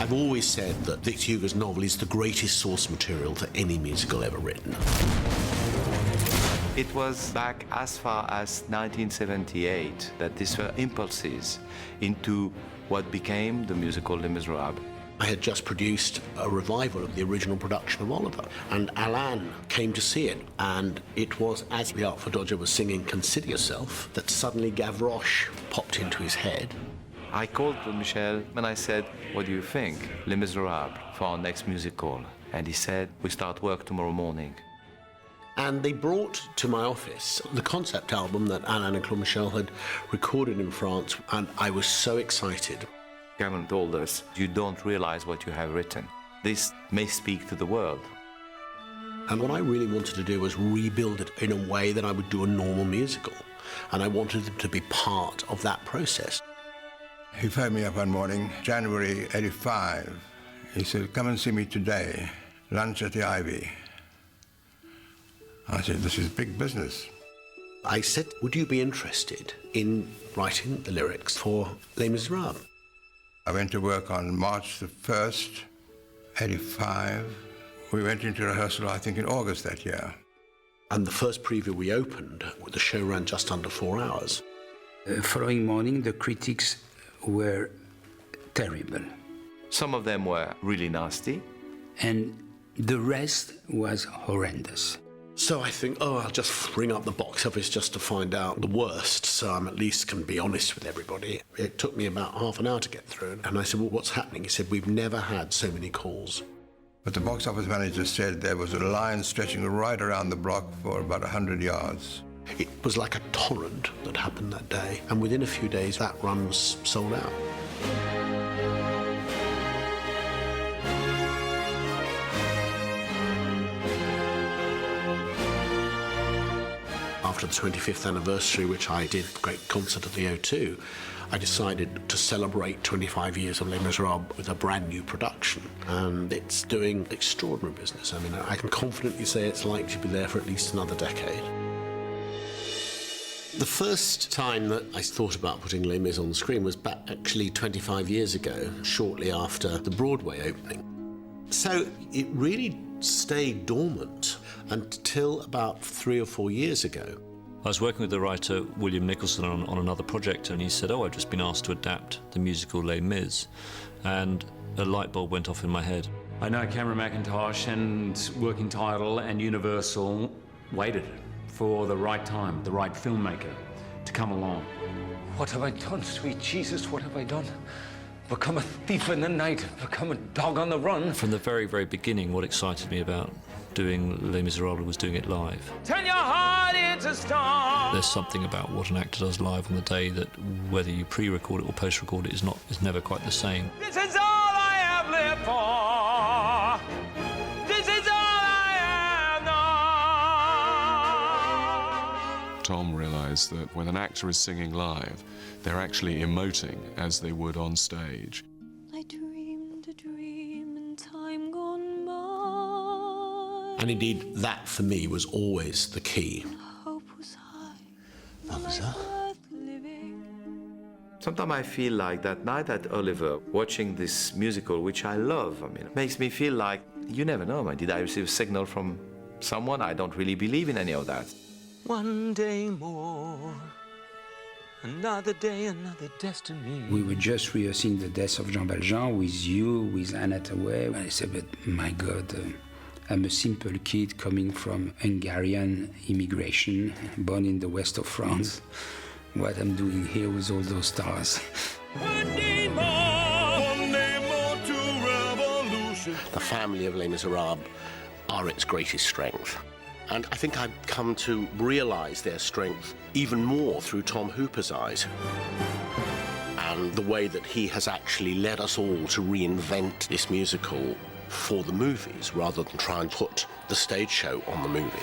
I've always said that Victor Hugo's novel is the greatest source material for any musical ever written. It was back as far as 1978 that these were impulses into what became the musical Les Misérables. I had just produced a revival of the original production of Oliver, and Alain came to see it, and it was as the Artful Dodger was singing Consider Yourself that suddenly Gavroche popped into his head. I called Michel and I said, what do you think, Les Misérables, for our next musical? And he said, we start work tomorrow morning. And they brought to my office the concept album that Alain and Claude Michel had recorded in France, and I was so excited. Cameron told us, you don't realize what you have written. This may speak to the world. And what I really wanted to do was rebuild it in a way that I would do a normal musical. And I wanted them to be part of that process. He phoned me up one morning, January '85. He said, come and see me today, lunch at the Ivy. I said, this is big business. I said, would you be interested in writing the lyrics for Les Misérables? I went to work on March the 1st, '85. We went into rehearsal, I think, in August that year. And the first preview we opened, the show ran just under 4 hours. The following morning, the critics were terrible. Some of them were really nasty. And the rest was horrendous. So I think, oh, I'll just bring up the box office just to find out the worst, so I'm at least can be honest with everybody. It took me about half an hour to get through. And I said, well, what's happening? He said, we've never had so many calls. But the box office manager said there was a line stretching right around the block for about 100 yards. It was like a torrent that happened that day. And within a few days, that run was sold out. After the 25th anniversary, which I did a great concert at the O2, I decided to celebrate 25 years of Les Misérables with a brand new production. And it's doing extraordinary business. I mean, I can confidently say it's likely to be there for at least another decade. The first time that I thought about putting Les Mis on the screen was back actually 25 years ago, shortly after the Broadway opening. So it really stayed dormant until about 3 or 4 years ago. I was working with the writer William Nicholson on another project, and he said, oh, I've just been asked to adapt the musical Les Mis, and a light bulb went off in my head. I know Cameron Mackintosh and Working Title and Universal waited for the right time, the right filmmaker to come along. What have I done, sweet Jesus? What have I done? Become a thief in the night, become a dog on the run. From the very, very beginning, what excited me about doing Les Misérables was doing it live. Turn your heart into stone. There's something about what an actor does live on the day that whether you pre-record it or post-record it is never quite the same. This is all I have lived for. This is all I have known. Tom realised that when an actor is singing live, they're actually emoting as they would on stage. I dreamed a dream in time gone by. And indeed, that for me was always the key. Hope was high. Officer? Sometimes I feel like that night at Oliver, watching this musical, which I love, I mean, it makes me feel like, you never know, man. Did I receive a signal from someone? I don't really believe in any of that. One day more, another day, another destiny. We were just rehearsing the death of Jean Valjean with Hugh, with Hathaway. And I said, but my God, I'm a simple kid coming from Hungarian immigration, born in the west of France. What I'm doing here with all those stars. One day more to revolution. The family of Les Misérables are its greatest strength. And I think I've come to realise their strength even more through Tom Hooper's eyes. And the way that he has actually led us all to reinvent this musical for the movies rather than try and put the stage show on the movie.